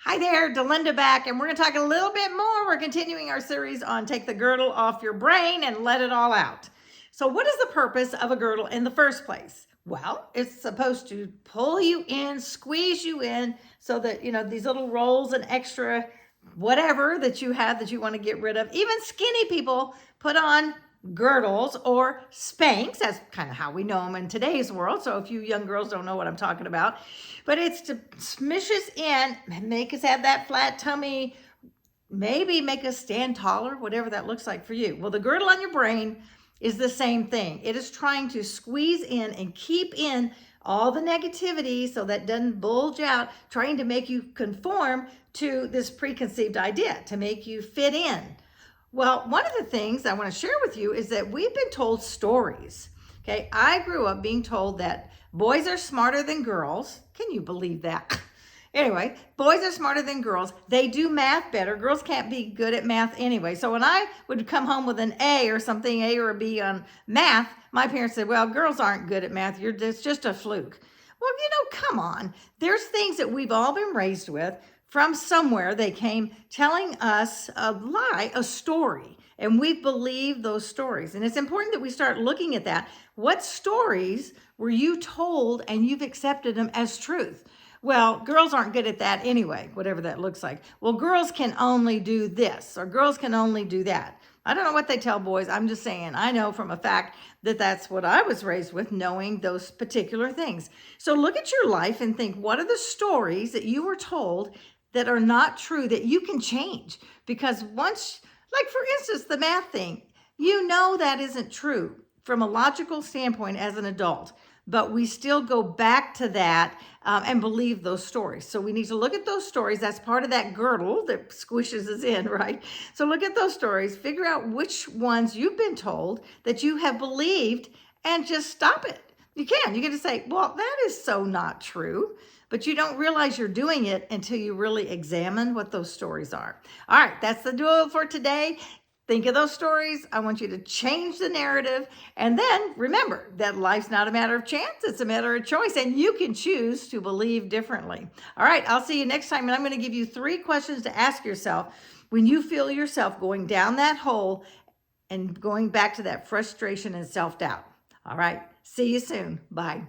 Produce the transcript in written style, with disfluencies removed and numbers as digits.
Hi there, Delinda back, and we're going to talk a little bit more. We're continuing our series on take the girdle off your brain and let it all out. So what is the purpose of a girdle in the first place? Well, it's supposed to pull you in, squeeze you in so that, these little rolls and extra whatever that you have that you want to get rid of. Even skinny people put on girdles or Spanx. That's kind of how we know them in today's world. So if you young girls don't know what I'm talking about, but it's to smush us in, make us have that flat tummy, maybe make us stand taller, whatever that looks like for you. Well, the girdle on your brain is the same thing. It is trying to squeeze in and keep in all the negativity so that doesn't bulge out, trying to make you conform to this preconceived idea, to make you fit in. Well, one of the things I want to share with you is that we've been told stories. Okay, I grew up being told that boys are smarter than girls. Can you believe that? Anyway, boys are smarter than girls. They do math better. Girls can't be good at math anyway. So when I would come home with an A or something, A or a B on math, my parents said, well, girls aren't good at math. It's just a fluke. Well, come on. There's things that we've all been raised with. From somewhere they came telling us a lie, a story, and we believe those stories. And it's important that we start looking at that. What stories were you told and you've accepted them as truth? Well, girls aren't good at that anyway, whatever that looks like. Well, girls can only do this, or girls can only do that. I don't know what they tell boys. I'm just saying, I know from a fact that that's what I was raised with, knowing those particular things. So look at your life and think, what are the stories that you were told that are not true that you can change? Because once, like for instance, the math thing, that isn't true from a logical standpoint as an adult, but we still go back to that and believe those stories. So we need to look at those stories. That's part of that girdle that squishes us in, right? So look at those stories, figure out which ones you've been told that you have believed, and just stop it. You get to say, well, that is so not true. But you don't realize you're doing it until you really examine what those stories are. All right, that's the duo for today. Think of those stories. I want you to change the narrative. And then remember that life's not a matter of chance. It's a matter of choice. And you can choose to believe differently. All right, I'll see you next time. And I'm going to give you 3 questions to ask yourself when you feel yourself going down that hole and going back to that frustration and self-doubt. All right, see you soon. Bye.